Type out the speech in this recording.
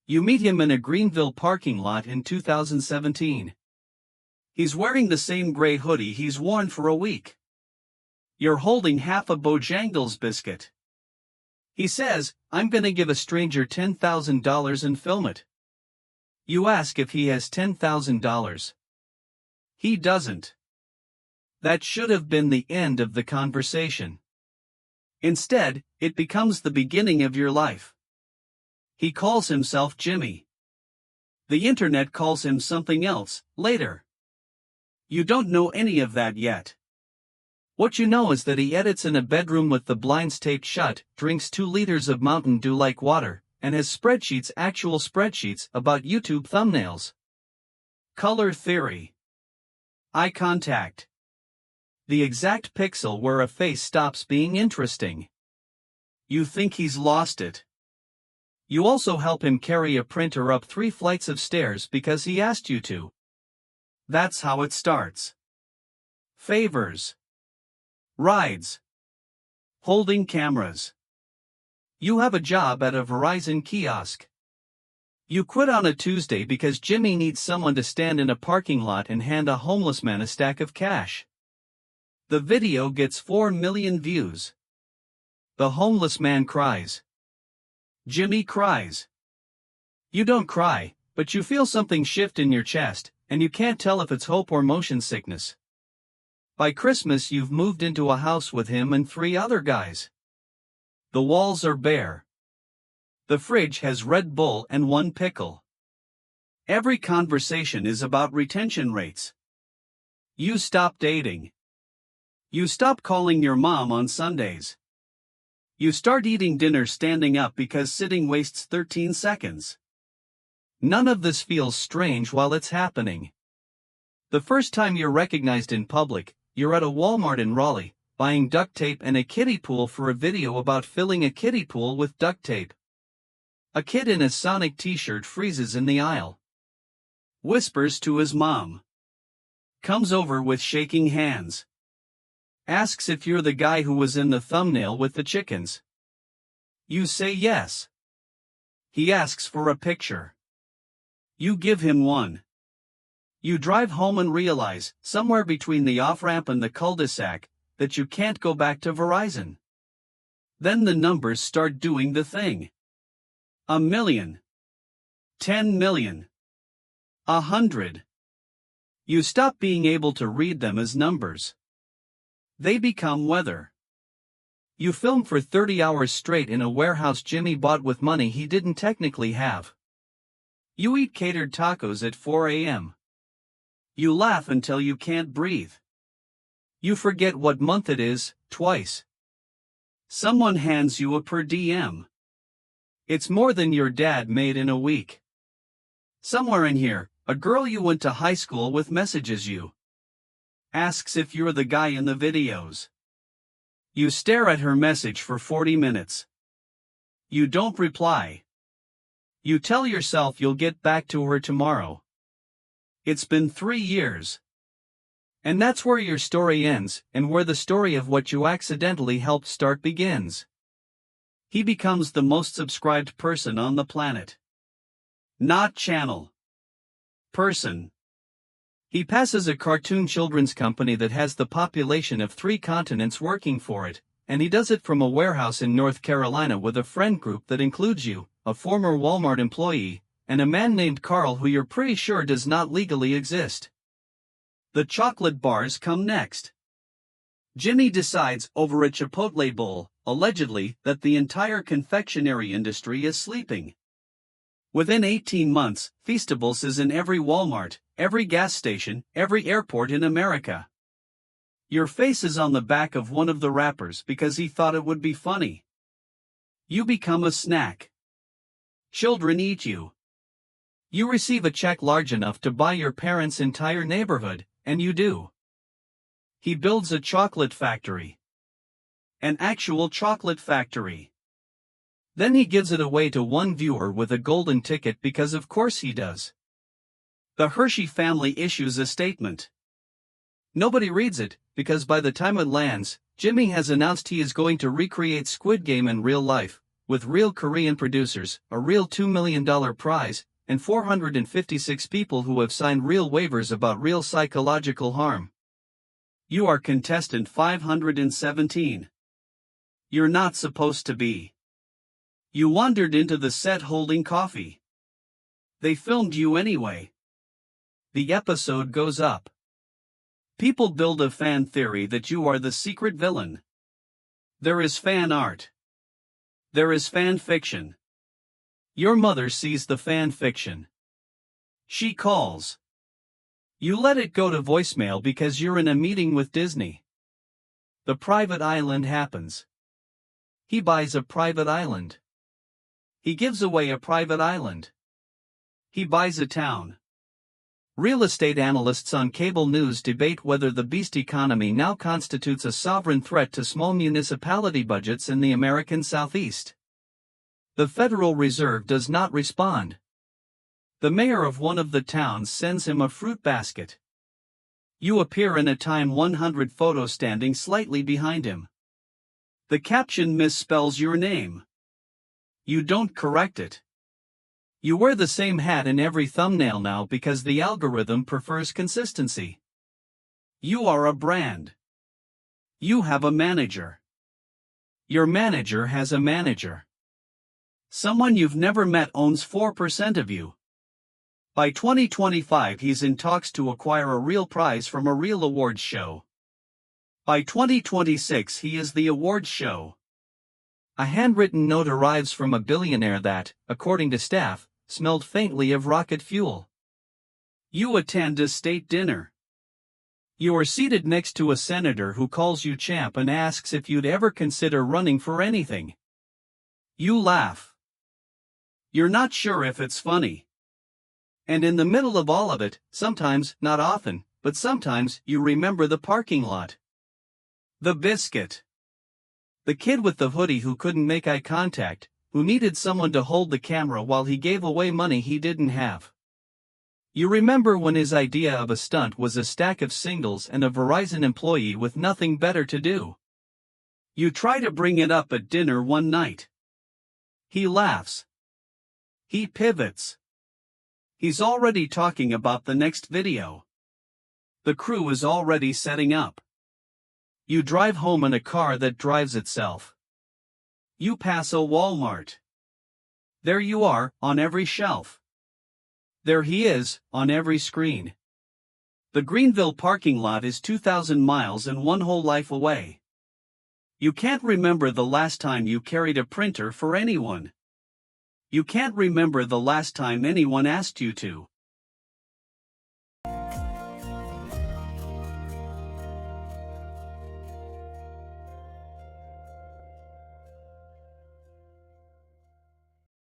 You meet him in a Greenville parking lot in 2017. He's wearing the same gray hoodie he's worn for a week. You're holding half a Bojangles biscuit. He says, "I'm gonna give a stranger $10,000 and film it." You ask if he has $10,000. He doesn't. That should have been the end of the conversation. Instead, it becomes the beginning of your life. He calls himself Jimmy. The internet calls him something else, later. You don't know any of that yet. What you know is that he edits in a bedroom with the blinds taped shut, drinks 2 liters of Mountain Dew like water, and has actual spreadsheets about YouTube thumbnails. Color theory. Eye contact. The exact pixel where a face stops being interesting. You think he's lost it. You also help him carry a printer up 3 flights of stairs because he asked you to. That's how it starts. Favors. Rides. Holding cameras. You have a job at a Verizon kiosk. You quit on a Tuesday because Jimmy needs someone to stand in a parking lot and hand a homeless man a stack of cash. The video gets 4 million views. The homeless man cries. Jimmy cries. You don't cry, but you feel something shift in your chest, and you can't tell if it's hope or motion sickness. By Christmas you've moved into a house with him and 3 other guys. The walls are bare. The fridge has Red Bull and 1 pickle. Every conversation is about retention rates. You stop dating. You stop calling your mom on Sundays. You start eating dinner standing up because sitting wastes 13 seconds. None of this feels strange while it's happening. The first time you're recognized in public, you're at a Walmart in Raleigh, buying duct tape and a kiddie pool for a video about filling a kiddie pool with duct tape. A kid in a Sonic t-shirt freezes in the aisle. Whispers to his mom. Comes over with shaking hands. Asks if you're the guy who was in the thumbnail with the chickens. You say yes. He asks for a picture. You give him one. You drive home and realize, somewhere between the off-ramp and the cul-de-sac, that you can't go back to Verizon. Then the numbers start doing the thing. 1 million. 10 million. 100. You stop being able to read them as numbers. They become weather. You film for 30 hours straight in a warehouse Jimmy bought with money he didn't technically have. You eat catered tacos at 4 a.m. You laugh until you can't breathe. You forget what month it is, twice. Someone hands you a per diem. It's more than your dad made in a week. Somewhere in here, a girl you went to high school with messages you. Asks if you're the guy in the videos. You stare at her message for 40 minutes. You don't reply. You tell yourself you'll get back to her tomorrow. It's been 3 years. And that's where your story ends, and where the story of what you accidentally helped start begins. He becomes the most subscribed person on the planet. Not channel. Person. He passes a cartoon children's company that has the population of 3 continents working for it, and he does it from a warehouse in North Carolina with a friend group that includes you, a former Walmart employee, and a man named Carl who you're pretty sure does not legally exist. The chocolate bars come next. Jimmy decides over a Chipotle bowl, allegedly, that the entire confectionery industry is sleeping. Within 18 months, Feastables is in every Walmart, every gas station, every airport in America. Your face is on the back of one of the wrappers because he thought it would be funny. You become a snack. Children eat you. You receive a check large enough to buy your parents' entire neighborhood, and you do. He builds a chocolate factory. An actual chocolate factory. Then he gives it away to one viewer with a golden ticket because of course he does. The Hershey family issues a statement. Nobody reads it, because by the time it lands, Jimmy has announced he is going to recreate Squid Game in real life, with real Korean producers, a real $2 million prize, and 456 people who have signed real waivers about real psychological harm. You are contestant 517. You're not supposed to be. You wandered into the set holding coffee. They filmed you anyway. The episode goes up. People build a fan theory that you are the secret villain. There is fan art. There is fan fiction. Your mother sees the fan fiction. She calls. You let it go to voicemail because you're in a meeting with Disney. The private island happens. He buys a private island. He gives away a private island. He buys a town. Real estate analysts on cable news debate whether the beast economy now constitutes a sovereign threat to small municipality budgets in the American Southeast. The Federal Reserve does not respond. The mayor of one of the towns sends him a fruit basket. You appear in a Time 100 photo standing slightly behind him. The caption misspells your name. You don't correct it. You wear the same hat in every thumbnail now because the algorithm prefers consistency. You are a brand. You have a manager. Your manager has a manager. Someone you've never met owns 4% of you. By 2025 he's in talks to acquire a real prize from a real awards show. By 2026 he is the awards show. A handwritten note arrives from a billionaire that, according to staff, smelled faintly of rocket fuel. You attend a state dinner. You are seated next to a senator who calls you champ and asks if you'd ever consider running for anything. You laugh. You're not sure if it's funny. And in the middle of all of it, sometimes, not often, but sometimes, you remember the parking lot. The biscuit. The kid with the hoodie who couldn't make eye contact, who needed someone to hold the camera while he gave away money he didn't have. You remember when his idea of a stunt was a stack of singles and a Verizon employee with nothing better to do. You try to bring it up at dinner one night. He laughs. He pivots. He's already talking about the next video. The crew is already setting up. You drive home in a car that drives itself. You pass a Walmart. There you are, on every shelf. There he is, on every screen. The Greenville parking lot is 2,000 miles and one whole life away. You can't remember the last time you carried a printer for anyone. You can't remember the last time anyone asked you to.